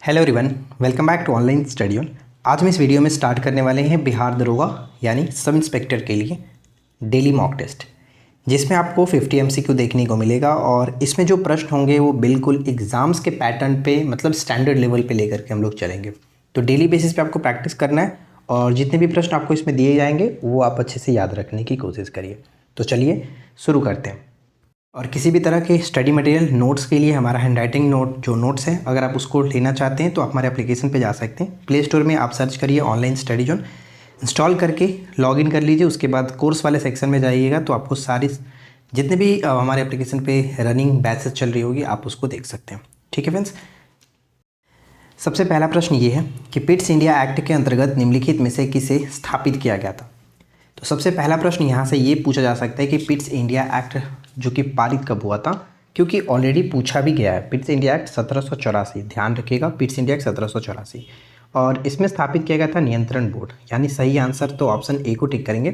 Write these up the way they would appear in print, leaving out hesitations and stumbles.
Hello everyone, welcome back to online study on. आज हम इस वीडियो में स्टार्ट करने वाले हैं बिहार दरोगा यानी सब इंस्पेक्टर के लिए डेली मॉक टेस्ट, जिसमें आपको 50 MCQ देखने को मिलेगा और इसमें जो प्रश्न होंगे वो बिल्कुल एग्जाम्स के पैटर्न पे मतलब स्टैंडर्ड लेवल पे लेकर के हम लोग चलेंगे। तो डेली बेसिस पे आपको प्रैक्टिस करना है और जितने भी प्रश्न आपको इसमें दिए जाएंगे वो आप अच्छे से याद रखने की कोशिश करिए। तो चलिए शुरू करते हैं। और किसी भी तरह के स्टडी मटेरियल नोट्स के लिए हमारा हैंडराइटिंग नोट जो नोट्स है, अगर आप उसको लेना चाहते हैं तो आप हमारे एप्लीकेशन पे जा सकते हैं। प्ले स्टोर में आप सर्च करिए ऑनलाइन स्टडी जोन, इंस्टॉल करके लॉगिन कर लीजिए। उसके बाद कोर्स वाले सेक्शन में जाइएगा तो आपको सारी जितने भी हमारे एप्लीकेशन पे रनिंग बैचेस चल रही होगी आप उसको देख सकते हैं। ठीक है फ्रेंड्स, सबसे पहला प्रश्न ये है कि पिट्स इंडिया एक्ट के अंतर्गत निम्नलिखित में से किसे स्थापित किया गया था। तो सबसे पहला प्रश्न यहाँ से ये पूछा जा सकता है कि पिट्स इंडिया एक्ट जो कि पारित कब हुआ था, क्योंकि ऑलरेडी पूछा भी गया है। पिट्स इंडिया एक्ट 1784, ध्यान रखिएगा, पिट्स इंडिया एक्ट 1784, और इसमें स्थापित किया गया था नियंत्रण बोर्ड, यानी सही आंसर तो ऑप्शन ए को टिक करेंगे।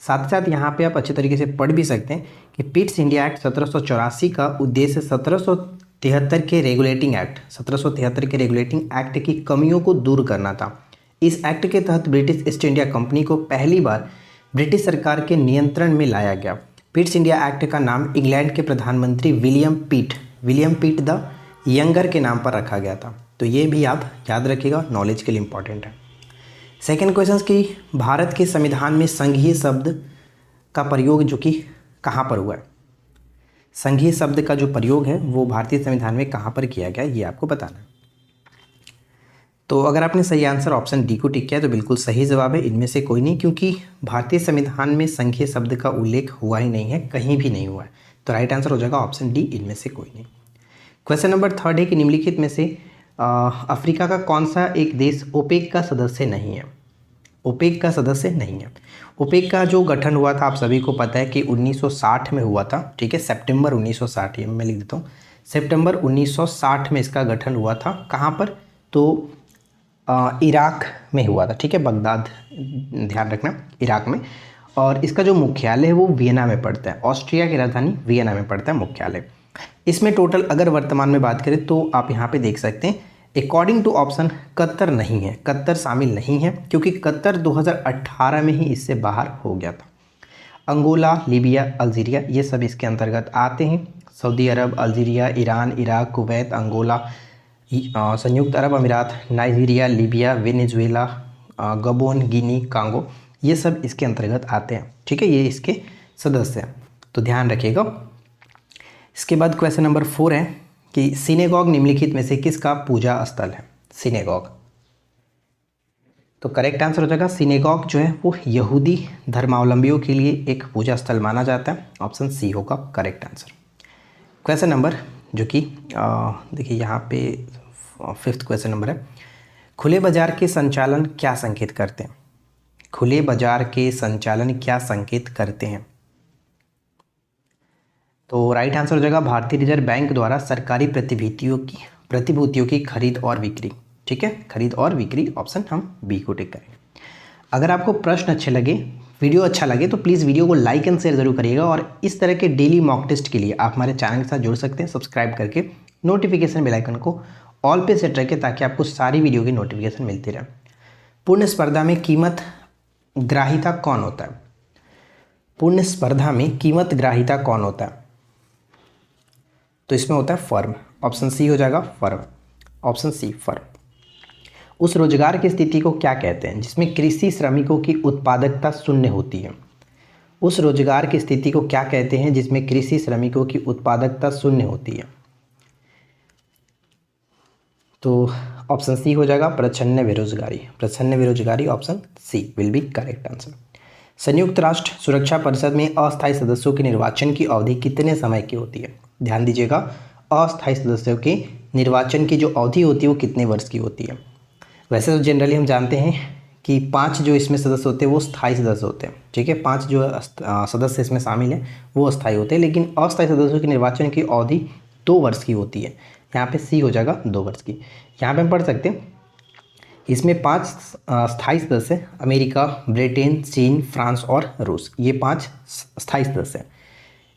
साथ ही साथ यहाँ पे आप अच्छे तरीके से पढ़ भी सकते हैं कि पिट्स इंडिया एक्ट 1784 का उद्देश्य 1773 के रेगुलेटिंग एक्ट 1773 के रेगुलेटिंग एक्ट की कमियों को दूर करना था। इस एक्ट के तहत ब्रिटिश ईस्ट इंडिया कंपनी को पहली बार ब्रिटिश सरकार के नियंत्रण में लाया गया। पिट्स इंडिया एक्ट का नाम इंग्लैंड के प्रधानमंत्री विलियम पीट द यंगर के नाम पर रखा गया था। तो ये भी आप याद रखिएगा, नॉलेज के लिए इंपॉर्टेंट है। सेकेंड क्वेश्चन कि भारत के संविधान में संघीय शब्द का प्रयोग जो कि कहाँ पर हुआ है। संघीय शब्द का जो प्रयोग है वो भारतीय संविधान में कहाँ पर किया गया, ये आपको बताना है। तो अगर आपने सही आंसर ऑप्शन डी को टिक किया तो बिल्कुल सही जवाब है, इनमें से कोई नहीं, क्योंकि भारतीय संविधान में संघीय शब्द का उल्लेख हुआ ही नहीं है, कहीं भी नहीं हुआ है। तो राइट आंसर हो जाएगा ऑप्शन डी, इनमें से कोई नहीं। क्वेश्चन नंबर 3 है कि निम्नलिखित में से अफ्रीका का कौन सा एक देश ओपेक का सदस्य नहीं है। ओपेक का सदस्य नहीं है। ओपेक का जो गठन हुआ था आप सभी को पता है कि 1960 में हुआ था। ठीक है, सितंबर 1960, ये मैं लिख देता हूँ, सितंबर 1960 में इसका गठन हुआ था। कहाँ पर? तो इराक में हुआ था। ठीक है, बगदाद, ध्यान रखना, इराक में। और इसका जो मुख्यालय है वो वियना में पड़ता है, ऑस्ट्रिया की राजधानी वियना में पड़ता है मुख्यालय। इसमें टोटल अगर वर्तमान में बात करें तो आप यहाँ पे देख सकते हैं अकॉर्डिंग टू ऑप्शन कतर नहीं है, कतर शामिल नहीं है, क्योंकि कतर 2018 में ही इससे बाहर हो गया था। अंगोला, लीबिया, अल्जीरिया ये सब इसके अंतर्गत आते हैं। Saudi Arab, Algeria, Iran, Iraq, Kuwait, Angola, संयुक्त अरब अमीरात, Nigeria, Libya, Venezuela, Gabon, Guinea, Congo, ये सब इसके अंतर्गत आते हैं। ठीक है, ये इसके सदस्य हैं, तो ध्यान रखिएगा। इसके बाद क्वेश्चन नंबर 4 है कि सिनेगॉग निम्नलिखित में से किसका पूजा स्थल है। सिनेगॉग, तो करेक्ट आंसर हो जाएगा सिनेगॉग जो है वो यहूदी धर्मावलंबियों के लिए एक पूजा स्थल माना जाता है। ऑप्शन सी होगा करेक्ट आंसर। क्वेश्चन नंबर जो कि देखिए यहाँ पे 5th क्वेश्चन नंबर है, खुले बाजार के संचालन क्या संकेत करते हैं। खुले बाजार के संचालन क्या संकेत करते हैं। तो राइट आंसर हो जाएगा भारतीय रिजर्व बैंक द्वारा सरकारी प्रतिभूतियों की खरीद और बिक्री। ठीक है, खरीद और बिक्री, ऑप्शन हम बी को टिक करेंगे। अगर आपको प्रश्न अच्छे लगे, वीडियो अच्छा लगे तो प्लीज़ वीडियो को लाइक एंड शेयर जरूर करिएगा। और इस तरह के डेली मॉक टेस्ट के लिए आप हमारे चैनल के साथ जुड़ सकते हैं सब्सक्राइब करके, नोटिफिकेशन बेल आइकन को ऑल पे सेट रखें ताकि आपको सारी वीडियो की नोटिफिकेशन मिलती रहे। पूर्ण स्पर्धा में कीमत ग्राहिता कौन होता है। पूर्ण स्पर्धा में कीमत ग्राहिता कौन होता है। तो इसमें होता है फर्म। ऑप्शन सी हो जाएगा फर्म, ऑप्शन सी फर्म। उस रोजगार की स्थिति को क्या कहते हैं जिसमें कृषि श्रमिकों की उत्पादकता शून्य होती है। उस रोजगार की स्थिति को क्या कहते हैं जिसमें कृषि श्रमिकों की उत्पादकता शून्य होती है। तो ऑप्शन सी हो जाएगा प्रच्छन्न बेरोजगारी। प्रच्छन्न बेरोजगारी, option C will be correct answer. संयुक्त राष्ट्र सुरक्षा परिषद में अस्थायी सदस्यों के निर्वाचन की अवधि कितने समय की होती है। ध्यान दीजिएगा, अस्थायी सदस्यों के निर्वाचन की जो अवधि होती है वो कितने वर्ष की होती है। वैसे तो जनरली हम जानते हैं कि 5 जो इसमें सदस्य होते हैं वो स्थायी सदस्य होते हैं। ठीक है, 5 जो सदस्य इसमें शामिल हैं वो अस्थायी होते हैं, लेकिन अस्थायी सदस्यों के निर्वाचन की अवधि 2 वर्ष की होती है। यहाँ पे सी हो जाएगा 2 वर्ष की। यहाँ पे हम पढ़ सकते हैं इसमें 5 स्थायी सदस्य, अमेरिका, ब्रिटेन, चीन, फ्रांस और रूस, ये 5 स्थायी सदस्य हैं।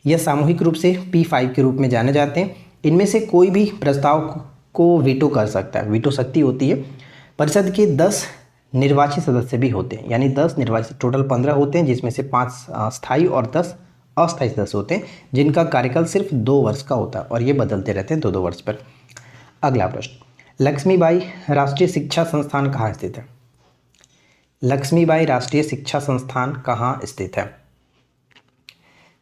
यह सामूहिक रूप से P5 के रूप में जाने जाते हैं। इनमें से कोई भी प्रस्ताव को वीटो कर सकता है, वीटो शक्ति होती है। परिषद के 10 निर्वाचित सदस्य भी होते हैं, यानी 10 निर्वाचित, टोटल 15 होते हैं, जिसमें से 5 स्थायी और 10 अस्थायी सदस्य होते हैं, जिनका कार्यकाल सिर्फ 2 वर्ष का होता है और ये बदलते रहते हैं 2-2 वर्ष पर। अगला प्रश्न, लक्ष्मीबाई राष्ट्रीय शिक्षा संस्थान कहाँ स्थित है? लक्ष्मीबाई राष्ट्रीय शिक्षा संस्थान कहाँ स्थित है?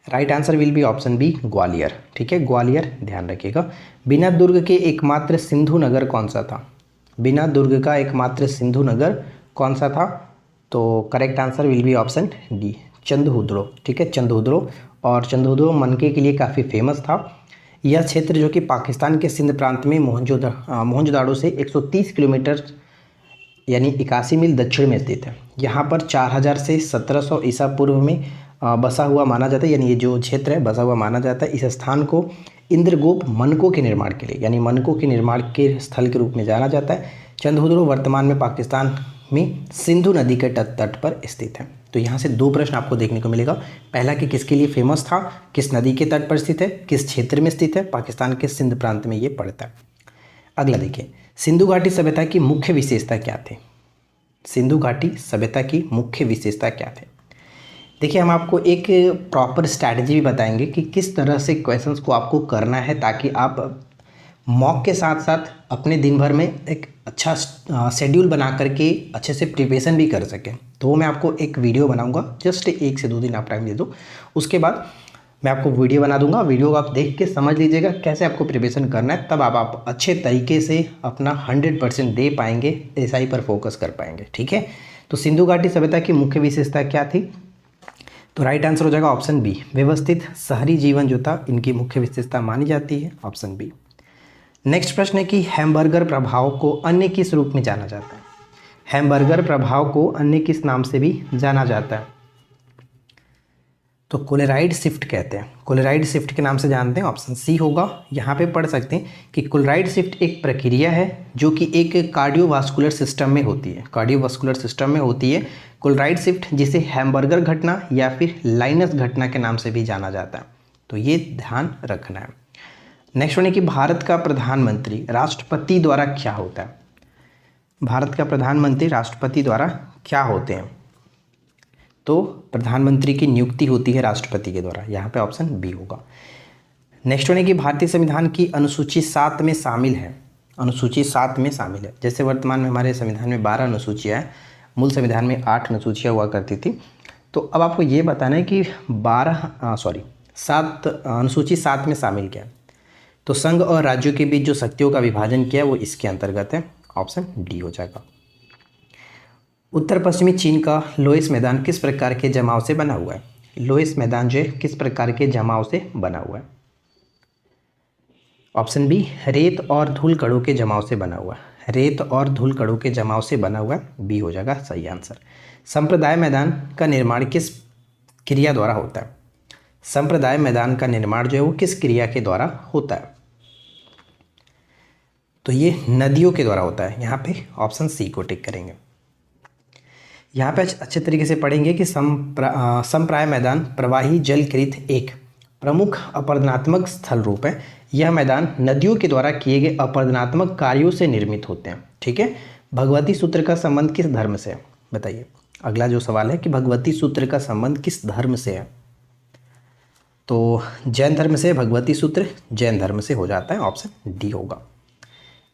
Right answer will be option B, Gwalior. ठीक है, ग्वालियर, ध्यान रखिएगा। बिना दुर्ग के एकमात्र सिंधु नगर कौन सा था? बिना दुर्ग का एकमात्र सिंधु नगर कौन सा था? तो correct answer will be option D, Chanhudaro. ठीक है, चंदहुद्रो। और चंदहुद्रो मनके के लिए काफ़ी फेमस था। यह क्षेत्र जो कि पाकिस्तान के सिंध प्रांत में मोहनजोदाड़ो से 130 किलोमीटर यानी 81 मील दक्षिण में स्थित है। यहाँ पर 4000 से 1700 ईसा पूर्व में बसा हुआ माना जाता है, यानी ये जो क्षेत्र है बसा हुआ माना जाता है। इस स्थान को इंद्रगोप मनकों के निर्माण के लिए, यानी मनकों के निर्माण के स्थल के रूप में जाना जाता है। चंदहुद्रो वर्तमान में पाकिस्तान में सिंधु नदी के तट पर स्थित है। तो यहाँ से 2 प्रश्न आपको देखने को मिलेगा। पहला कि किसके लिए फेमस था, किस नदी के तट पर स्थित है, किस क्षेत्र में स्थित है, पाकिस्तान के सिंध प्रांत में ये पड़ता है। अगला देखिए, सिंधु घाटी सभ्यता की मुख्य विशेषता क्या थी? सिंधु घाटी सभ्यता की मुख्य विशेषता क्या थे? देखिए, हम आपको एक प्रॉपर स्ट्रैटेजी भी बताएंगे कि किस तरह से क्वेश्चंस को आपको करना है, ताकि आप मॉक के साथ साथ अपने दिन भर में एक अच्छा शेड्यूल बना करके अच्छे से प्रिपरेशन भी कर सकें। तो वो मैं आपको एक वीडियो बनाऊंगा, जस्ट 1 से 2 दिन आप टाइम दे दो, उसके बाद मैं आपको वीडियो बना दूंगा। वीडियो को आप देख के समझ लीजिएगा कैसे आपको प्रिपरेशन करना है, तब आप अच्छे तरीके से अपना 100% दे पाएंगे, एसआई पर फोकस कर पाएंगे। ठीक है, तो सिंधु घाटी सभ्यता की मुख्य विशेषता क्या थी? तो राइट आंसर हो जाएगा ऑप्शन बी, व्यवस्थित शहरी जीवन जो था इनकी मुख्य विशेषता मानी जाती है, ऑप्शन बी। नेक्स्ट प्रश्न है कि हैम्बर्गर प्रभाव को अन्य किस रूप में जाना जाता है? हैम्बर्गर प्रभाव को अन्य किस नाम से भी जाना जाता है? तो कोलेराइड शिफ्ट कहते हैं, कोलेराइड शिफ्ट के नाम से जानते हैं, ऑप्शन सी होगा। यहाँ पे पढ़ सकते हैं कि कोलेराइड शिफ्ट एक प्रक्रिया है जो कि एक कार्डियोवास्कुलर सिस्टम में होती है, कार्डियोवास्कुलर सिस्टम में होती है कोलेराइड शिफ्ट, जिसे हैम्बर्गर घटना या फिर लाइनस घटना के नाम से भी जाना जाता है। तो ये ध्यान रखना है। नेक्स्ट वन है कि भारत का प्रधानमंत्री राष्ट्रपति द्वारा क्या होता है? भारत का प्रधानमंत्री राष्ट्रपति द्वारा क्या होते हैं? तो प्रधानमंत्री की नियुक्ति होती है राष्ट्रपति के द्वारा, यहाँ पे ऑप्शन बी होगा। नेक्स्ट वन है कि भारतीय संविधान की अनुसूची 7 में शामिल है, अनुसूची 7 में शामिल है। जैसे वर्तमान में हमारे संविधान में 12 अनुसूचियाँ हैं, मूल संविधान में 8 अनुसूचियाँ हुआ करती थी। तो अब आपको ये बताना है कि 7 अनुसूची 7 में शामिल क्या है? तो संघ और राज्यों के बीच जो शक्तियों का विभाजन किया है वो इसके अंतर्गत है, ऑप्शन डी हो जाएगा। उत्तर पश्चिमी चीन का लोएस मैदान किस प्रकार के जमाव से बना हुआ है? लोएस मैदान जो है किस प्रकार के जमाव से बना हुआ है? ऑप्शन बी, रेत और धूल कणों के जमाव से बना हुआ है, रेत और धूल कणों के जमाव से बना हुआ है, बी हो जाएगा सही आंसर। संप्रदाय मैदान का निर्माण किस क्रिया द्वारा होता है? संप्रदाय मैदान का निर्माण जो है वो किस क्रिया के द्वारा होता है? तो ये नदियों के द्वारा होता है, यहाँ पे ऑप्शन सी को टिक करेंगे। यहाँ पे अच्छे तरीके से पढ़ेंगे कि संप्राय मैदान प्रवाही जलकृत एक प्रमुख अपरदनात्मक स्थल रूप है। यह मैदान नदियों के द्वारा किए गए अपरदनात्मक कार्यों से निर्मित होते हैं। ठीक है, भगवती सूत्र का संबंध किस धर्म से है? बताइए, अगला जो सवाल है कि भगवती सूत्र का संबंध किस धर्म से है? तो जैन धर्म से, भगवती सूत्र जैन धर्म से हो जाता है, ऑप्शन डी होगा।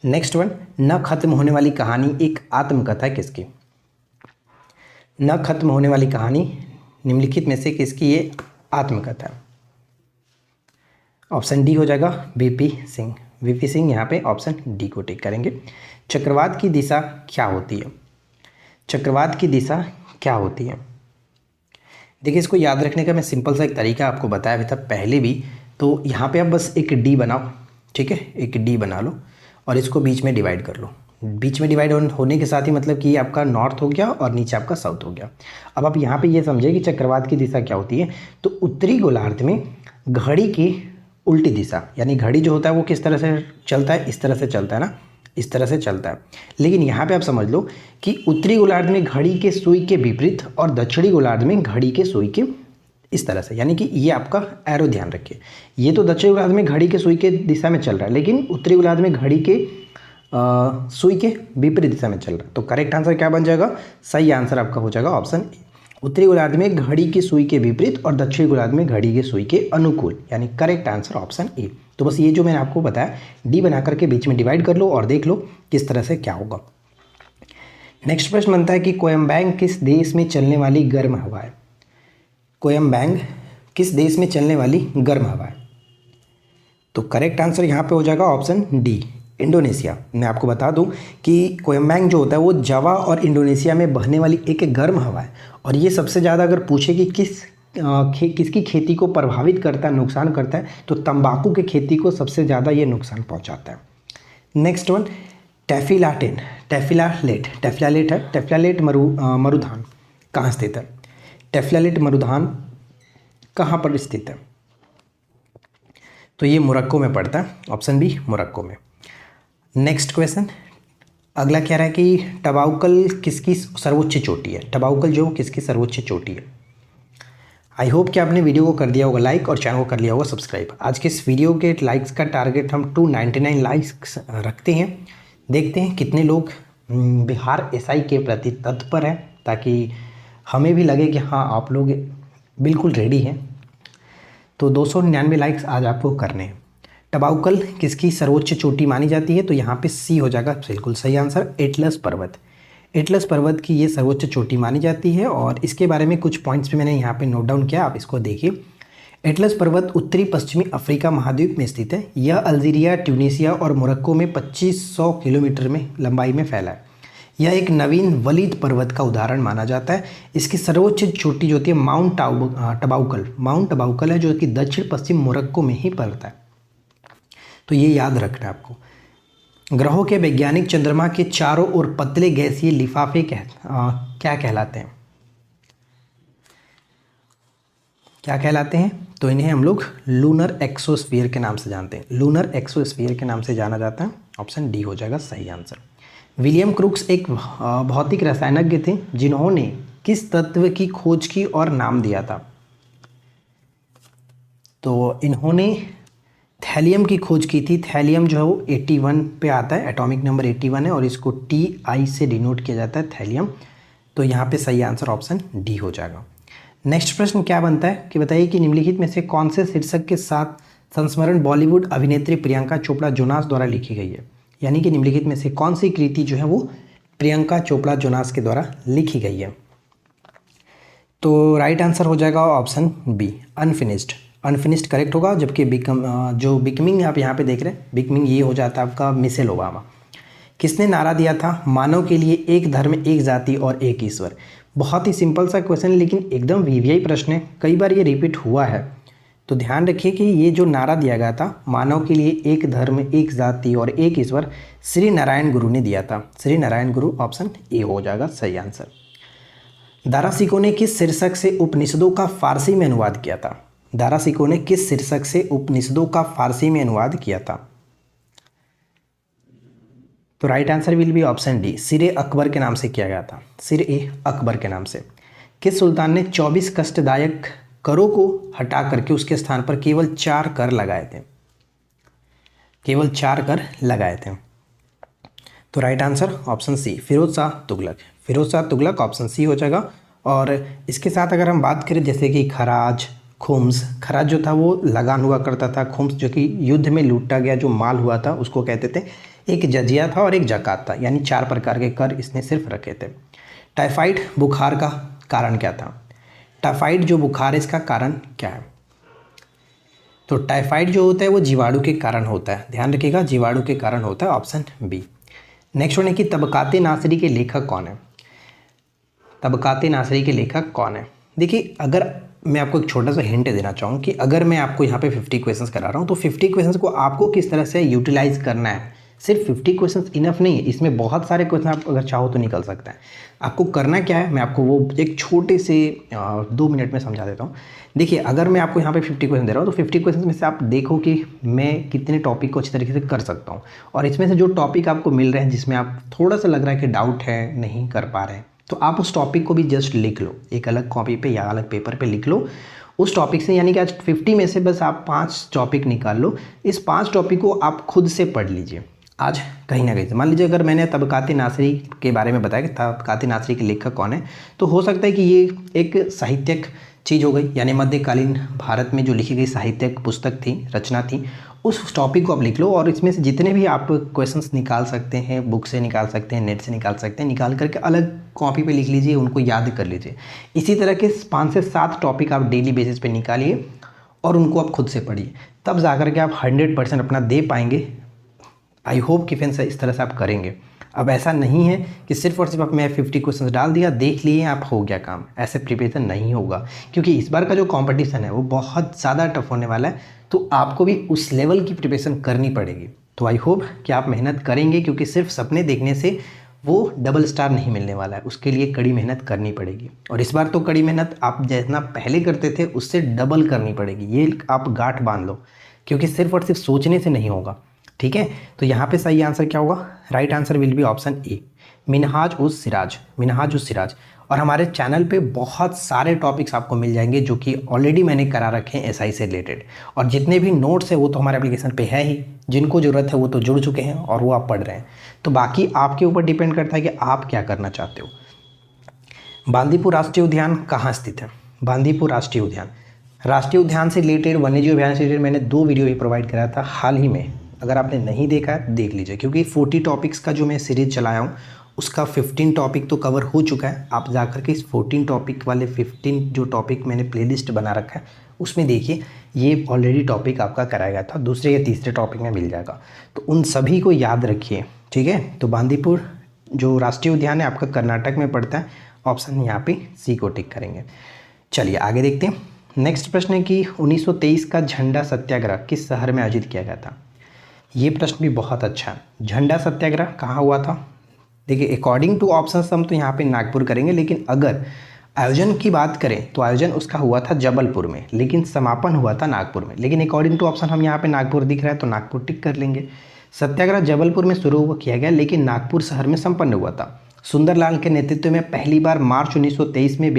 नेक्स्ट वन, न खत्म होने वाली कहानी एक आत्मकथा किसकी? न खत्म होने वाली कहानी निम्नलिखित में से किसकी ये आत्मकथा है? ऑप्शन डी हो जाएगा, वीपी सिंह। वीपी सिंह, यहाँ पे ऑप्शन डी को टिक करेंगे। चक्रवात की दिशा क्या होती है? चक्रवात की दिशा क्या होती है? देखिए, इसको याद रखने का मैं सिंपल सा एक तरीका आपको बताया था पहले भी। तो यहाँ पे आप बस एक डी बनाओ, ठीक है, एक डी बना लो और इसको बीच में डिवाइड कर लो। बीच में डिवाइड होने के साथ ही मतलब कि ये आपका नॉर्थ हो गया और नीचे आपका साउथ हो गया। अब आप यहाँ पे ये समझे कि चक्रवात की दिशा क्या होती है। तो उत्तरी गोलार्ध में घड़ी की उल्टी दिशा, यानी घड़ी जो होता है वो किस तरह से चलता है? इस तरह से चलता है ना, इस तरह से चलता है। लेकिन यहाँ पे आप समझ लो कि उत्तरी गोलार्ध में घड़ी के सुई के विपरीत और दक्षिणी गोलार्ध में घड़ी के सुई के इस तरह से, यानी कि ये आपका एरो ध्यान रखिए। ये तो दक्षिणी गोलार्ध में घड़ी के सुई के दिशा में चल रहा है, लेकिन उत्तरी गोलार्ध में घड़ी के सुई के विपरीत दिशा में चल रहा है। तो करेक्ट आंसर क्या बन जाएगा? सही आंसर आपका हो जाएगा ऑप्शन ए। उत्तरी गोलार्ध में घड़ी की सुई के विपरीत और दक्षिणी गोलार्ध में घड़ी की सुई के अनुकूल, यानी करेक्ट आंसर ऑप्शन ए। तो बस ये जो मैंने आपको बताया डी बना करके बीच में डिवाइड कर लो और देख लो किस तरह से क्या होगा। नेक्स्ट प्रश्न बनता है कि कोयम्बैंग किस देश में चलने वाली गर्म हवा है? कोयम्बैंग किस देश में चलने वाली गर्म हवा है? तो करेक्ट आंसर यहाँ पे हो जाएगा ऑप्शन डी, इंडोनेशिया। मैं आपको बता दूं कि कोयम्बैंग जो होता है वो जावा और इंडोनेशिया में बहने वाली एक गर्म हवा है, और ये सबसे ज़्यादा अगर पूछे कि किसकी खेती को प्रभावित करता है, नुकसान करता है, तो तंबाकू की खेती को सबसे ज़्यादा ये नुकसान पहुंचाता है। नेक्स्ट वन, टेफ्लालेट मरुधान कहाँ स्थित है? टेफ्लालेट मरुधान कहाँ पर स्थित है? तो ये मोरक्को में पड़ता है, ऑप्शन बी मोरक्को में। नेक्स्ट क्वेश्चन अगला कह रहा है कि टबाउकल किसकी सर्वोच्च चोटी है? टबाउकल जो किसकी सर्वोच्च चोटी है? आई होप कि आपने वीडियो को कर दिया होगा लाइक और चैनल को कर लिया होगा सब्सक्राइब। आज के इस वीडियो के लाइक्स का टारगेट हम 299 लाइक्स रखते हैं। देखते हैं कितने लोग बिहार एसआई के प्रति तत्पर हैं, ताकि हमें भी लगे कि हाँ आप लोग बिल्कुल रेडी हैं। तो 299 लाइक्स आज आपको करने हैं। टबाउकल किसकी सर्वोच्च चोटी मानी जाती है? तो यहाँ पे सी हो जाएगा बिल्कुल सही आंसर, एटलस पर्वत। एटलस पर्वत की ये सर्वोच्च चोटी मानी जाती है, और इसके बारे में कुछ पॉइंट्स भी मैंने यहाँ पे नोट डाउन किया, आप इसको देखिए। एटलस पर्वत उत्तरी पश्चिमी अफ्रीका महाद्वीप में स्थित है। यह अल्जीरिया, ट्यूनीसिया और मोरक्को में 2500 किलोमीटर में लंबाई में फैला है। यह एक नवीन वलीद पर्वत का उदाहरण माना जाता है। इसकी सर्वोच्च चोटी जो होती है माउंट टबाउकल है, जो कि दक्षिण पश्चिम मोरक्को में ही पड़ता है। तो ये याद रखना है आपको। ग्रहों के वैज्ञानिक चंद्रमा के चारों ओर पतले गैसीय लिफाफे क्या कहलाते हैं? क्या कहलाते हैं? तो इन्हें हम लोग लूनर एक्सोस्फीयर के नाम से जानते हैं। लूनर एक्सोस्फीयर के नाम से जाना जाता है, ऑप्शन डी हो जाएगा सही आंसर। विलियम क्रूक्स एक भौतिक रसायनज्ञ थे जिन्होंने किस तत्व की खोज की और नाम दिया था? तो इन्होंने थैलियम की खोज की थी। थैलियम जो है वो 81 पे आता है, एटॉमिक नंबर 81 है, और इसको Ti से डिनोट किया जाता है थैलियम। तो यहाँ पे सही आंसर ऑप्शन डी हो जाएगा। नेक्स्ट प्रश्न क्या बनता है कि बताइए कि निम्नलिखित में से कौन से शीर्षक के साथ संस्मरण बॉलीवुड अभिनेत्री प्रियंका चोपड़ा जोनास द्वारा लिखी गई है? यानी कि निम्नलिखित में से कौन सी कृति जो है वो प्रियंका चोपड़ा जोनास के द्वारा लिखी गई है? तो राइट आंसर हो जाएगा option B, unfinished. Unfinished correct होगा, जबकि जो बिकमिंग आप यहाँ पे देख रहे हैं, बिकमिंग ये हो जाता है आपका मिशेल ओबामा। किसने नारा दिया था मानव के लिए एक धर्म, एक जाति और एक ईश्वर? बहुत ही सिंपल सा क्वेश्चन है, लेकिन एकदम वीवीआई प्रश्न है, कई बार ये रिपीट हुआ है। तो ध्यान रखिए कि ये जो नारा दिया गया था मानव के लिए एक धर्म, एक जाति और एक ईश्वर, श्री नारायण गुरु ने दिया था। श्री नारायण गुरु, ऑप्शन ए हो जाएगा सही आंसर। दारा सिकों ने किस शीर्षक से उपनिषदों का फारसी में अनुवाद किया था? दारा सिकों ने किस शीर्षक से उपनिषदों का फारसी में अनुवाद किया था? तो right answer will be option D, सिरे अकबर के नाम से किया गया था। सिरे अकबर के नाम से। किस सुल्तान ने 24 कष्टदायक करों को हटा करके उसके स्थान पर केवल 4 कर लगाए थे? केवल 4 कर लगाए थे। तो right answer option C, Firoz Shah Tughlaq. Firoz Shah Tughlaq, option C हो जाएगा। और इसके साथ अगर हम बात करें जैसे कि खराज, खुम्स, खराज जो था वो लगान हुआ करता था, खुम्स जो कि युद्ध में लूटा गया जो माल हुआ था उसको कहते थे। एक जजिया था और एक जकात था, यानी 4 प्रकार के कर इसने सिर्फ रखे थे। टाइफाइड बुखार का कारण क्या था? टाइफाइड जो बुखार है इसका कारण क्या है? तो टाइफाइड जो होता है वो जीवाणु के कारण होता है, ध्यान रखिएगा, जीवाणु के कारण होता है, ऑप्शन बी। नेक्स्ट वन है कि तबकाते नासरी के लेखक कौन है? तबकाते नासरी के लेखक कौन है? देखिए, अगर मैं आपको एक छोटा सा हिंट देना चाहूँ कि अगर मैं आपको यहाँ पे 50 क्वेश्चंस करा रहा हूँ तो 50 क्वेश्चंस को आपको किस तरह से यूटिलाइज करना है। सिर्फ 50 क्वेश्चंस इनफ नहीं है, इसमें बहुत सारे क्वेश्चन आप अगर चाहो तो निकल सकता है। आपको करना क्या है, मैं आपको वो एक छोटे से 2 मिनट में समझा देता हूँ। देखिए, अगर मैं आपको यहाँ पे 50 क्वेश्चन दे रहा हूँ तो 50 क्वेश्चन में से आप देखो कि मैं कितने टॉपिक को अच्छी तरीके से कर सकता हूँ, और इसमें से जो टॉपिक आपको मिल रहे हैं जिसमें आप थोड़ा सा लग रहा है कि डाउट है, नहीं कर पा रहे हैं, तो आप उस टॉपिक को भी जस्ट लिख लो, एक अलग कॉपी पे या अलग पेपर पे लिख लो उस टॉपिक से। यानी कि आज 50 में से बस आप 5 टॉपिक निकाल लो, इस 5 टॉपिक को आप खुद से पढ़ लीजिए। आज कहीं ना कहीं से मान लीजिए अगर मैंने तबकात नासरी के बारे में बताया कि तबकात नासरी के लेखक कौन है, तो हो सकता है कि ये एक साहित्यिक चीज़ हो गई, यानी मध्यकालीन भारत में जो लिखी गई साहित्यिक पुस्तक थी, रचना थी, उस टॉपिक को आप लिख लो और इसमें से जितने भी आप क्वेश्चंस निकाल सकते हैं, बुक से निकाल सकते हैं, नेट से निकाल सकते हैं, निकाल करके अलग कॉपी पे लिख लीजिए, उनको याद कर लीजिए। इसी तरह के 5 से 7 टॉपिक आप डेली बेसिस पे निकालिए और उनको आप खुद से पढ़िए, तब जाकर के आप 100% अपना दे पाएंगे। आई होप कि फ्रेंड्स इस तरह से आप करेंगे। अब ऐसा नहीं है कि सिर्फ और सिर्फ आप मैं 50 क्वेश्चन डाल दिया, देख लिए, आप हो गया काम, ऐसे प्रिपरेशन नहीं होगा, क्योंकि इस बार का जो कंपटीशन है वो बहुत ज़्यादा टफ होने वाला है, तो आपको भी उस लेवल की प्रिपरेशन करनी पड़ेगी। तो आई होप कि आप मेहनत करेंगे, क्योंकि सिर्फ सपने देखने से वो डबल स्टार नहीं मिलने वाला है, उसके लिए कड़ी मेहनत करनी पड़ेगी। और इस बार तो कड़ी मेहनत आप जितना पहले करते थे उससे डबल करनी पड़ेगी, ये आप गांठ बांध लो, क्योंकि सिर्फ और सिर्फ सोचने से नहीं होगा। ठीक है, तो यहाँ पे सही आंसर क्या होगा? Right answer will be option A, Minhaj उस सिराज, मिनहाज उस सिराज। और हमारे चैनल पे बहुत सारे टॉपिक्स आपको मिल जाएंगे जो कि ऑलरेडी मैंने करा रखे हैं एसआई से रिलेटेड, और जितने भी नोट्स है वो तो हमारे एप्लीकेशन पे है ही, जिनको ज़रूरत है वो तो जुड़ चुके हैं और वो आप पढ़ रहे हैं। तो बाकी आपके ऊपर डिपेंड करता है कि आप क्या करना चाहते हो। बांदीपुर राष्ट्रीय उद्यान कहाँ स्थित है? बांदीपुर राष्ट्रीय उद्यान, राष्ट्रीय उद्यान से रिलेटेड, वन्यजीव अभियान से रिलेटेड मैंने 2 वीडियो भी प्रोवाइड कराया था हाल ही में, अगर आपने नहीं देखा है देख लीजिए, क्योंकि 40 टॉपिक्स का जो मैं सीरीज चलाया हूँ उसका 15 टॉपिक तो कवर हो चुका है। आप जाकर के इस 14 टॉपिक वाले 15 जो टॉपिक मैंने प्लेलिस्ट बना रखा है उसमें देखिए, ये ऑलरेडी टॉपिक आपका कराया गया था, दूसरे या तीसरे टॉपिक में मिल जाएगा, तो उन सभी को याद रखिए। ठीक है, तो बांदीपुर जो राष्ट्रीय उद्यान है आपका कर्नाटक में पड़ता है, ऑप्शन यहाँ पे सी को टिक करेंगे। चलिए आगे देखते हैं। नेक्स्ट प्रश्न है कि 1923 का झंडा सत्याग्रह किस शहर में आयोजित किया गया था? ये प्रश्न भी बहुत अच्छा है। झंडा सत्याग्रह कहाँ हुआ था? देखिए अकॉर्डिंग टू ऑप्शन हम तो यहाँ पे नागपुर करेंगे, लेकिन अगर आयोजन की बात करें तो आयोजन उसका हुआ था जबलपुर में, लेकिन समापन हुआ था नागपुर में। लेकिन अकॉर्डिंग टू ऑप्शन हम यहाँ पे नागपुर दिख रहा है तो नागपुर टिक कर लेंगे। सत्याग्रह जबलपुर में शुरू किया गया, लेकिन नागपुर शहर में संपन्न हुआ था। सुंदरलाल के नेतृत्व में पहली बार मार्च 1923 में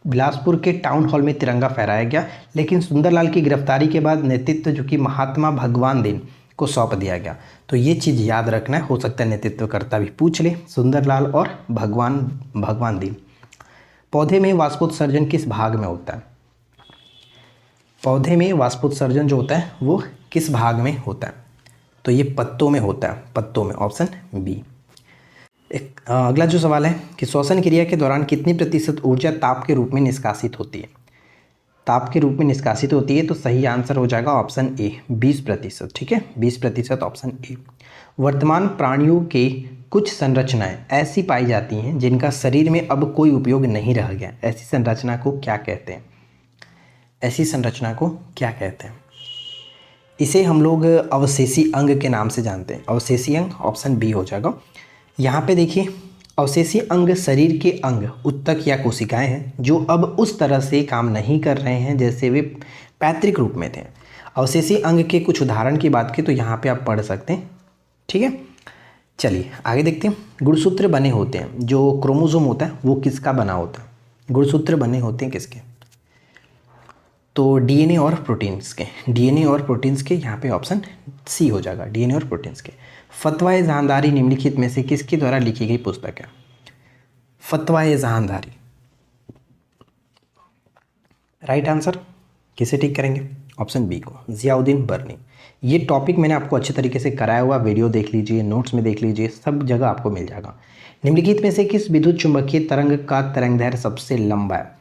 बिलासपुर के टाउन हॉल में तिरंगा फहराया गया, लेकिन सुंदरलाल की गिरफ्तारी के बाद नेतृत्व जो कि महात्मा भगवान दिन को सौंप दिया गया। तो ये चीज़ याद रखना है, हो सकता है नेतृत्वकर्ता भी पूछ ले, सुंदरलाल और भगवान दिन। पौधे में वाष्पोत्सर्जन किस भाग में होता है? पौधे में वाष्पोत्सर्जन जो होता है वो किस भाग में होता है? तो ये पत्तों में होता है, पत्तों में, ऑप्शन बी। अगला जो सवाल है कि श्वसन क्रिया के दौरान कितनी प्रतिशत ऊर्जा ताप के रूप में निष्कासित होती है? ताप के रूप में निष्कासित होती है, तो सही आंसर हो जाएगा ऑप्शन ए, 20%। ठीक है, 20% ऑप्शन ए। वर्तमान प्राणियों के कुछ संरचनाएं ऐसी पाई जाती हैं जिनका शरीर में अब कोई उपयोग नहीं रह गया, ऐसी संरचना को क्या कहते हैं? ऐसी संरचना को क्या कहते हैं? इसे हम लोग अवशेषी अंग के नाम से जानते हैं। अवशेषी अंग ऑप्शन बी हो जाएगा। यहाँ पे देखिए, अवशेषी अंग शरीर के अंग, उत्तक या कोशिकाएं हैं जो अब उस तरह से काम नहीं कर रहे हैं जैसे वे पैतृक रूप में थे। अवशेषी अंग के कुछ उदाहरण की बात की तो यहाँ पे आप पढ़ सकते हैं। ठीक है, चलिए आगे देखते हैं। गुणसूत्र बने होते हैं, जो क्रोमोसोम होता है वो किसका बना होता है? गुणसूत्र बने होते हैं किसके? तो डीएनए और प्रोटीन्स के, डीएनए और प्रोटीन्स के, यहाँ पे ऑप्शन सी हो जाएगा, डीएनए और प्रोटीन्स के। फतवा जहांदारी निम्नलिखित में से किसके द्वारा लिखी गई पुस्तक है? फतवा जहांदारी, राइट आंसर किसे टिक करेंगे? ऑप्शन बी को, जियाउद्दीन बर्नी। ये टॉपिक मैंने आपको अच्छे तरीके से कराया हुआ, वीडियो देख लीजिए, नोट्स में देख लीजिए, सब जगह आपको मिल जाएगा। निम्नलिखित में से किस विद्युत चुंबकीय तरंग का तरंगदैर्घ्य सबसे लंबा है?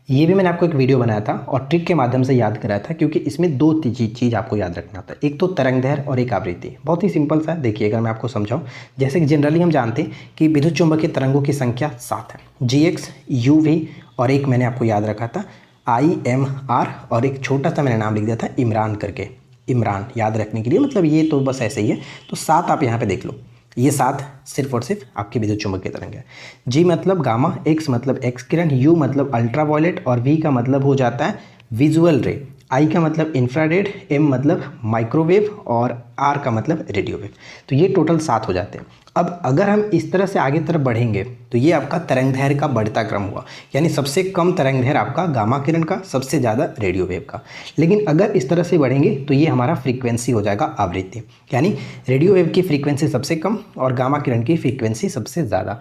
ये भी मैंने आपको एक वीडियो बनाया था और ट्रिक के माध्यम से याद कराया था, क्योंकि इसमें 2 चीज़ आपको याद रखना था, एक तो तरंगदैर्घ्य और एक आवृत्ति। बहुत ही सिंपल सा है, देखिए अगर मैं आपको समझाऊं, जैसे कि जनरली हम जानते हैं कि विद्युत चुंबकीय तरंगों की संख्या 7 है, GX, UV, और एक मैंने आपको याद रखा था IMR, और एक छोटा सा मैंने नाम लिख दिया था इमरान करके, इमरान याद रखने के लिए, मतलब ये तो बस ऐसे ही है। तो 7 आप यहाँ पे देख लो, ये 7 सिर्फ और सिर्फ आपकी विद्युत चुंबकीय तरंग है। G मतलब गामा, X मतलब एक्स किरण, U मतलब अल्ट्रावायलेट, और V का मतलब हो जाता है विजुअल रे। आई का मतलब इंफ्रारेड, एम मतलब माइक्रोवेव और आर का मतलब रेडियो वेव। तो ये टोटल 7 हो जाते हैं। अब अगर हम इस तरह से आगे तरफ बढ़ेंगे तो ये आपका तरंग दैर्घ्य का बढ़ता क्रम हुआ, यानी सबसे कम तरंग दैर्घ्य आपका गामा किरण का, सबसे ज़्यादा रेडियो वेव का। लेकिन अगर इस तरह से बढ़ेंगे तो ये हमारा फ्रीक्वेंसी हो जाएगा आवृत्ति, यानी रेडियो वेव की फ्रीक्वेंसी सबसे कम और गामा किरण की फ्रीक्वेंसी सबसे ज़्यादा।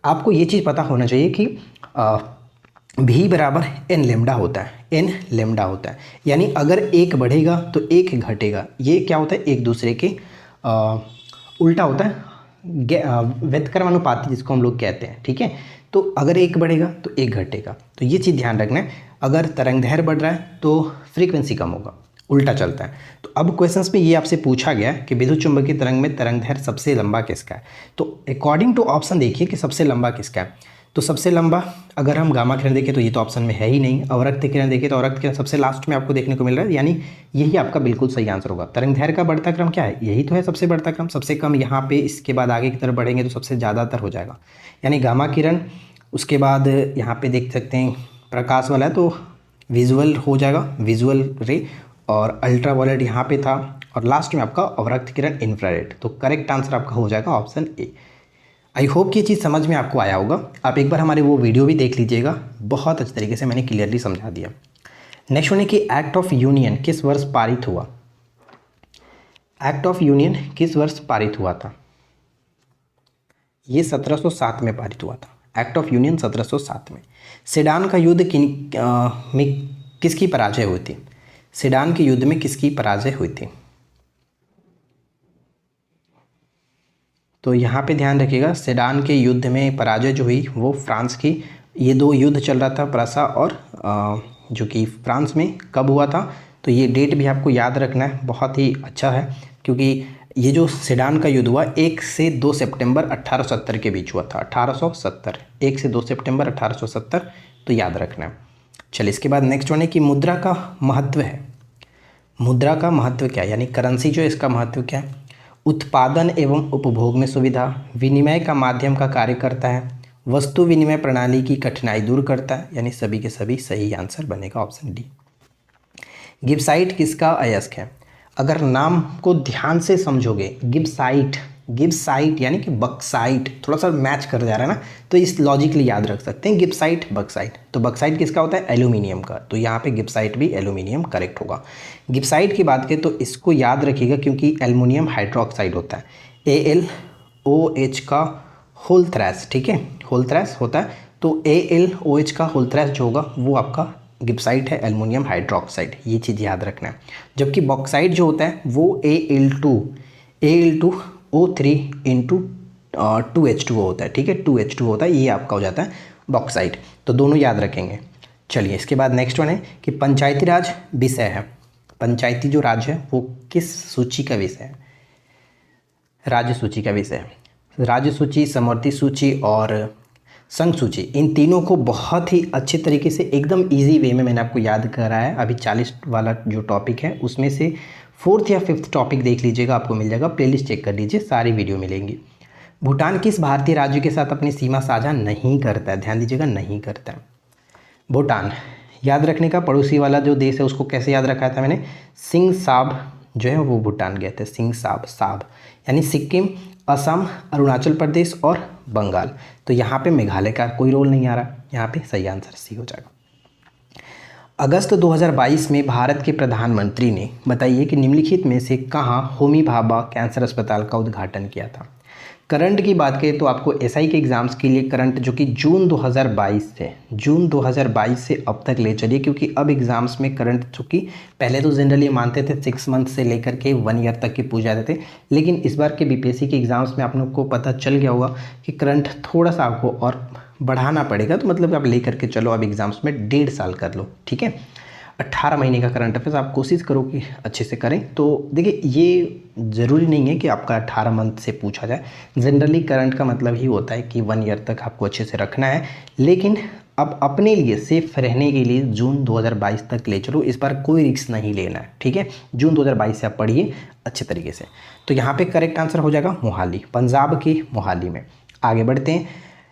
आपको ये चीज़ पता होना चाहिए कि भी बराबर एन लेमडा होता है, एन लेमडा होता है, यानी अगर एक बढ़ेगा तो एक घटेगा। ये क्या होता है, एक दूसरे के उल्टा होता है, व्युत्क्रमानुपाती जिसको हम लोग कहते हैं। ठीक है, तो अगर एक बढ़ेगा तो एक घटेगा, तो ये चीज़ ध्यान रखना है। अगर तरंग दैर्घ्य बढ़ रहा है तो फ्रीक्वेंसी कम होगा, उल्टा चलता है। तो अब क्वेश्चंस में ये आपसे पूछा गया कि विद्युत चुंबकीय तरंग में तरंग दैर्घ्य सबसे लंबा किसका है। तो अकॉर्डिंग टू ऑप्शन देखिए कि सबसे लंबा किसका है। तो सबसे लंबा अगर हम गामा किरण देखें तो ये तो ऑप्शन में है ही नहीं। अवरक्त किरण देखें तो अवरक्त किरण सबसे लास्ट में आपको देखने को मिल रहा है, यानी यही आपका बिल्कुल सही आंसर होगा। तरंग दैर्घ्य का बढ़ता क्रम क्या है, यही तो है सबसे बढ़ता क्रम। सबसे कम यहाँ पे, इसके बाद आगे की तरफ बढ़ेंगे तो सबसे ज़्यादातर हो जाएगा, यानी गामा किरण। उसके बाद यहाँ पे देख सकते हैं प्रकाश वाला है तो विजुअल हो जाएगा, विजुअल रे, और अल्ट्रावायलेट यहाँ पे था, और लास्ट में आपका अवरक्त किरण इंफ्रारेड। तो करेक्ट आंसर आपका हो जाएगा ऑप्शन ए। आई होप कि ये चीज़ समझ में आपको आया होगा। आप एक बार हमारे वो वीडियो भी देख लीजिएगा, बहुत अच्छे तरीके से मैंने क्लियरली समझा दिया। नेक्स्ट वन है कि एक्ट ऑफ यूनियन किस वर्ष पारित हुआ। एक्ट ऑफ यूनियन किस वर्ष पारित हुआ था। ये 1707 में पारित हुआ था। एक्ट ऑफ यूनियन 1707 में। सेडान का युद्ध में किसकी पराजय हुई थी। सेडान के युद्ध में किसकी पराजय हुई थी। तो यहाँ पे ध्यान रखिएगा, सेडान के युद्ध में पराजय जो हुई वो फ्रांस की। ये दो युद्ध चल रहा था, प्रसा और जो कि फ्रांस में कब हुआ था। तो ये डेट भी आपको याद रखना है, बहुत ही अच्छा है, क्योंकि ये जो सेडान का युद्ध हुआ 1 से 2 सितंबर 1870 के बीच हुआ था। 1870, 1 से 2 सितंबर 1870, तो याद रखना है। चलिए इसके बाद नेक्स्ट वन है कि मुद्रा का महत्व है। मुद्रा का महत्व क्या है, यानी करेंसी जो है इसका महत्व क्या है। उत्पादन एवं उपभोग में सुविधा, विनिमय का माध्यम का कार्य करता है, वस्तु विनिमय प्रणाली की कठिनाई दूर करता है, यानी सभी के सभी सही आंसर बनेगा ऑप्शन डी। गिब्साइट किसका अयस्क है। अगर नाम को ध्यान से समझोगे, गिब्साइट, गिब्साइट यानी कि बक्साइट, थोड़ा सा मैच कर जा रहा है ना, तो इस लॉजिकली याद रख सकते हैं गिब्साइट बक्साइट। तो बक्साइट किसका होता है, एल्यूमिनियम का, तो यहाँ पे गिब्साइट भी एल्यूमिनियम करेक्ट होगा। गिब्साइट की बात करें तो इसको याद रखिएगा क्योंकि एल्युमिनियम हाइड्रोक्साइड होता है, AlOH का होल थ्रैश, ठीक है, होल थ्रैश होता है। तो AlOH का होल थ्रैश जो होगा वो आपका गिब्साइट है, एल्युमिनियम हाइड्रोक्साइड, ये चीज़ याद रखना है। जबकि बॉक्साइट जो होता है वो Al2O3 इंटू 2H2O होता है, ठीक है, 2H2O होता है, ये आपका हो जाता है बॉक्साइट। तो दोनों याद रखेंगे। चलिए इसके बाद नेक्स्ट वन है कि पंचायती राज विषय है। पंचायती जो राज है वो किस सूची का विषय है। राज्य सूची का विषय है। राज्य सूची, समवर्ती सूची और संघ सूची, इन तीनों को बहुत ही अच्छे तरीके से एकदम इजी वे में मैंने आपको याद कराया है। अभी 40 वाला जो टॉपिक है उसमें से 4th या 5th टॉपिक देख लीजिएगा, आपको मिल जाएगा, प्लेलिस्ट चेक कर लीजिए, सारी वीडियो मिलेंगी। भूटान किस भारतीय राज्य के साथ अपनी सीमा साझा नहीं करता है, ध्यान दीजिएगा, नहीं करता है। भूटान याद रखने का, पड़ोसी वाला जो देश है उसको कैसे याद रखा था मैंने, सिंह साब जो है वो भूटान गए थे, सिंह साब, साब यानी सिक्किम, असम, अरुणाचल प्रदेश और बंगाल। तो यहाँ पे मेघालय का कोई रोल नहीं आ रहा, यहाँ पे सही आंसर सी हो जाएगा। अगस्त 2022 में भारत के प्रधानमंत्री ने बताइए कि निम्नलिखित में से कहाँ होमी भाभा कैंसर अस्पताल का उद्घाटन किया था। करंट की बात करें तो आपको एसआई के एग्ज़ाम्स के लिए करंट जो कि जून 2022 से अब तक ले चलिए, क्योंकि अब एग्ज़ाम्स में करंट चूँकि पहले तो जनरली मानते थे 6 मंथ से लेकर के 1 ईयर तक के पूछ जाते थे, लेकिन इस बार के बीपीएससी के एग्ज़ाम्स में आप लोग को पता चल गया होगा कि करंट थोड़ा सा आपको और बढ़ाना पड़ेगा। तो मतलब आप लेकर के चलो, अब एग्ज़ाम्स में 1.5 साल कर लो, ठीक है, 18 महीने का करंट अफेयर्स आप कोशिश करो कि अच्छे से करें। तो देखिए ये ज़रूरी नहीं है कि आपका 18 मंथ से पूछा जाए, जनरली करंट का मतलब ही होता है कि 1 ईयर तक आपको अच्छे से रखना है। लेकिन अब अपने लिए सेफ रहने के लिए जून 2022 तक ले चलो, इस बार कोई रिस्क नहीं लेना है, ठीक है। जून 2022 से आप पढ़िए अच्छे तरीके से। तो यहाँ पे करेक्ट आंसर हो जाएगा मोहाली, पंजाब के मोहाली में। आगे बढ़ते हैं।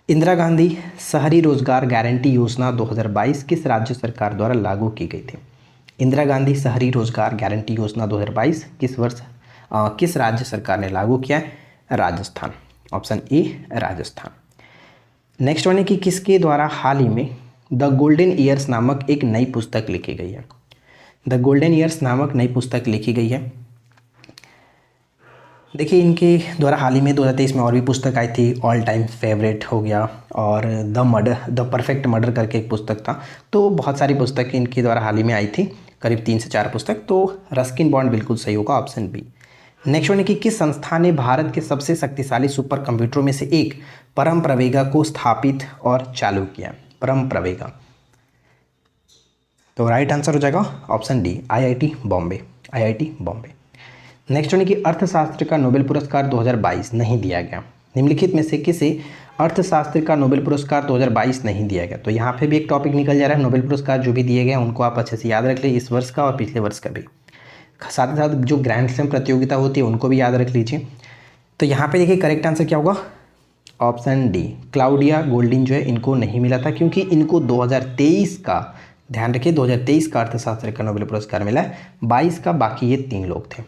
इंदिरा गांधी शहरी रोजगार गारंटी योजना 2022 किस राज्य सरकार द्वारा लागू की गई थी। इंदिरा गांधी शहरी रोजगार गारंटी योजना 2022 किस वर्ष किस राज्य सरकार ने लागू किया है? Rajasthan. Option A Rajasthan. Next one है कि किसके द्वारा हाल ही में द गोल्डन ईयर्स नामक एक नई पुस्तक लिखी गई है? द गोल्डन ईयर्स नामक नई पुस्तक लिखी गई है। देखिए इनके द्वारा हाल ही में 2023 में और भी पुस्तक आई थी, ऑल टाइम फेवरेट हो गया और द परफेक्ट मर्डर करके एक पुस्तक था। तो बहुत सारी पुस्तक इनके द्वारा हाल ही में आई थी, करीब 3 से 4 पुस्तक। तो रस्किन बॉन्ड बिल्कुल सही होगा, ऑप्शन बी। नेक्स्ट वन है कि किस संस्था ने भारत के सबसे शक्तिशाली सुपर कंप्यूटरों में से एक परम प्रवेगा को स्थापित और चालू किया? परम प्रवेगा। तो राइट आंसर हो जाएगा option D, IIT Bombay. IIT Bombay. Next one है कि अर्थशास्त्र का नोबेल पुरस्कार 2022 नहीं दिया गया। निम्नलिखित में से किसे अर्थशास्त्र का नोबेल पुरस्कार 2022 नहीं दिया गया? तो यहाँ पे भी एक टॉपिक निकल जा रहा है, नोबेल पुरस्कार जो भी दिए गए हैं उनको आप अच्छे से याद रख लीजिए, इस वर्ष का और पिछले वर्ष का भी। साथ ही साथ जो ग्रैंड स्लैम प्रतियोगिता होती है उनको भी याद रख लीजिए। तो यहाँ पे देखिए करेक्ट आंसर क्या होगा? ऑप्शन डी, क्लाउडिया गोल्डिन जो है इनको नहीं मिला था, क्योंकि इनको 2023 का, ध्यान रखिए 2023 का अर्थशास्त्र का नोबेल पुरस्कार मिला है, 22 का बाकी ये 3 लोग थे।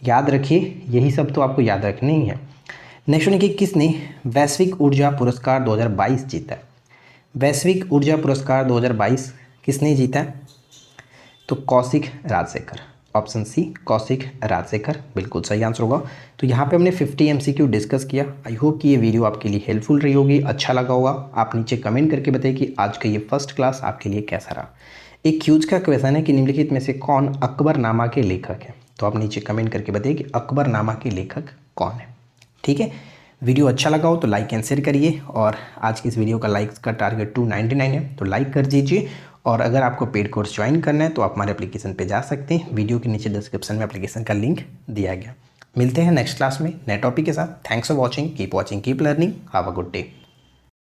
याद रखिए, यही सब तो आपको याद रखने ही है। नेक्स्ट वन कि किसने वैश्विक ऊर्जा पुरस्कार 2022 जीता है? वैश्विक ऊर्जा पुरस्कार 2022 किसने जीता है? तो कौशिक राजशेखर। ऑप्शन सी, कौशिक राजशेखर बिल्कुल सही आंसर होगा। तो यहाँ पे हमने 50 MCQ डिस्कस किया। आई होप कि ये वीडियो आपके लिए हेल्पफुल रही होगी, अच्छा लगा होगा। आप नीचे कमेंट करके बताइए कि आज का ये फर्स्ट क्लास आपके लिए कैसा रहा। एक क्यूज का क्वेश्चन है कि निम्नलिखित में से कौन अकबरनामा के लेखक है? तो आप नीचे कमेंट करके बताइए कि अकबरनामा के लेखक कौन है। ठीक है, वीडियो अच्छा लगा हो तो लाइक एंड शेयर करिए, और आज की इस वीडियो का लाइक्स का टारगेट 299 है, तो लाइक कर दीजिए। और अगर आपको पेड कोर्स ज्वाइन करना है तो आप हमारे एप्लीकेशन पे जा सकते हैं, वीडियो के नीचे डिस्क्रिप्शन में एप्लीकेशन का लिंक दिया गया। मिलते हैं नेक्स्ट क्लास में नए टॉपिक के साथ। Thanks for watching, keep learning, have a good day.